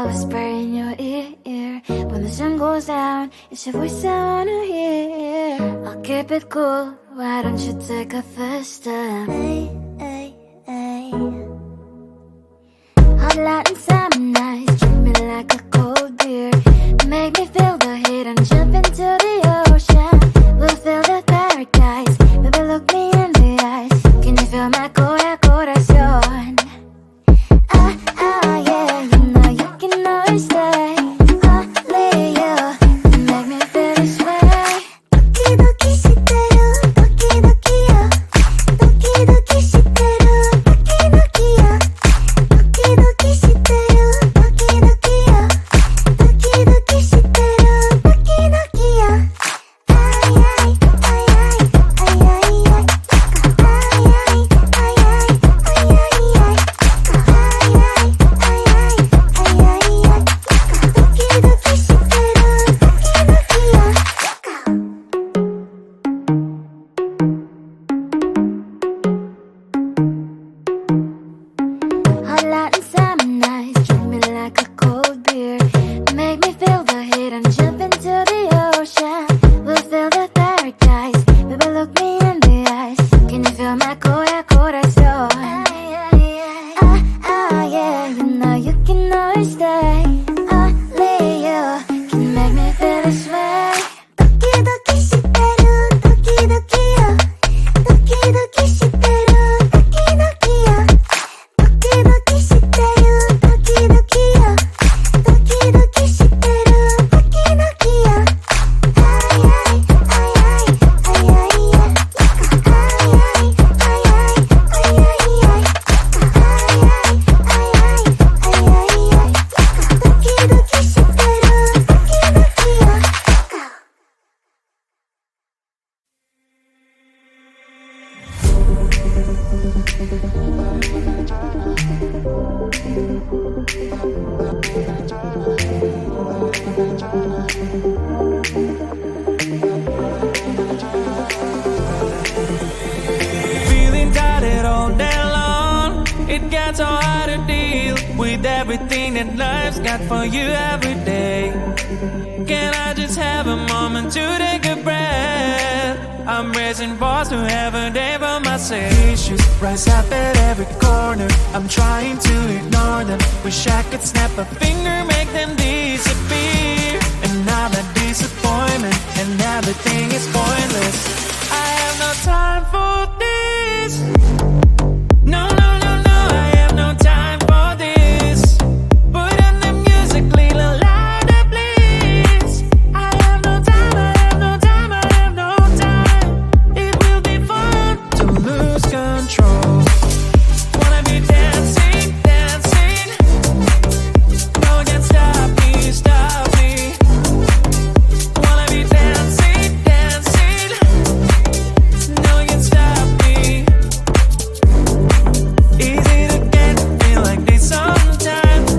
I whisper in your ear. When the sun goes down, it's your voice I wanna hear. I'll keep it cool, why don't you take a first step? Hey, hey, hey. Hot light and summer nights, treat me like a cold beer. Make me feel the heat and jump into the ocean. We'll feel the paradise, baby look me in the eyes. Can you feel my corazón? Yeah, you know you can always stay. Only you can make me feel this way. Doki doki shiteru, doki doki yo. Doki doki shiteru, doki doki yo. Doki doki shiteru, doki doki yo. Doki doki shiteru, doki doki yo. Ay ay ay ay ay ay ay. Ay ay ay ay ay ay ay. Hot light and summer nights, treat me like a cold beer. Make me feel the heat and jump into the ocean. We'll feel the paradise, baby look me in the eyes. Can you feel my corazón? Yeah, you know you can always stay. Only you can make me feel this way. Doki doki shiteru, doki doki yo. Doki doki shiteru, doki doki yo. Doki doki shiteru, doki doki yo. Doki doki shiteru, doki doki yo. Ay ay ay ay ay ay ay. Ay ay ay ay ay ay ay. Ay ay ay ay ay ay ay. Doki doki shiteru, doki doki yo. Feeling tired all day long. It gets so hard to deal with everything that life's got for you every day. Can I just have a moment to take a breath? I'm raising balls to have a day for myself. Issues rise up at every corner. I'm trying to ignore them. Wish I could snap a finger, make them disappear. And now that disappointment and everything is pointless. I have no time for this. No, no, no, no, I have no time for this. Put on the music, little louder, please. I have no time, I have no time, I have no time. It will be fun to lose control. Wanna be dancing, dancing. No one can stop me, stop me. Wanna be dancing, dancing. No one can stop me. Easy to get, feel like this sometimes.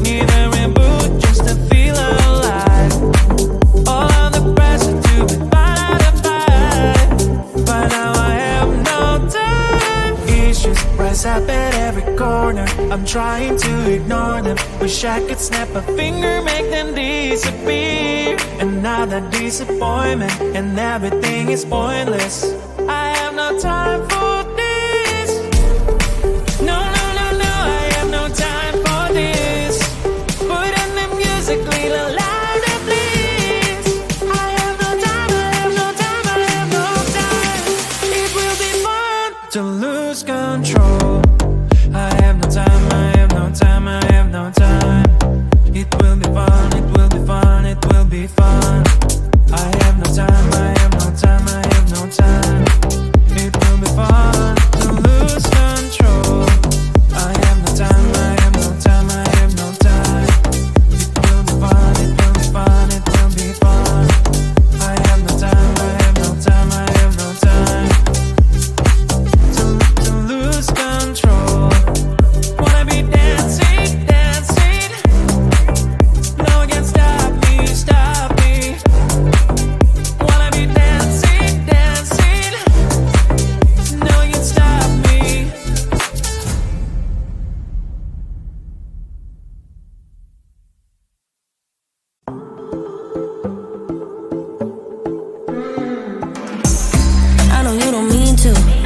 Need a reboot just to feel alive. All of the pressure to be fight. But now I have no time. Issues rise up at every corner. I'm trying to ignore them. Wish I could snap a finger, make them disappear. And now that disappointment and everything is pointless. I have no time for this. No, no, no, no, I have no time for this. Put on the music, little louder, please. I have no time, I have no time, I have no time. It will be fun to lose control. I have no time, I have no time, I have no time. It will be fun, it will be fun, it will be fun. I have no time, I have no time, I have no time. know you don't mean to.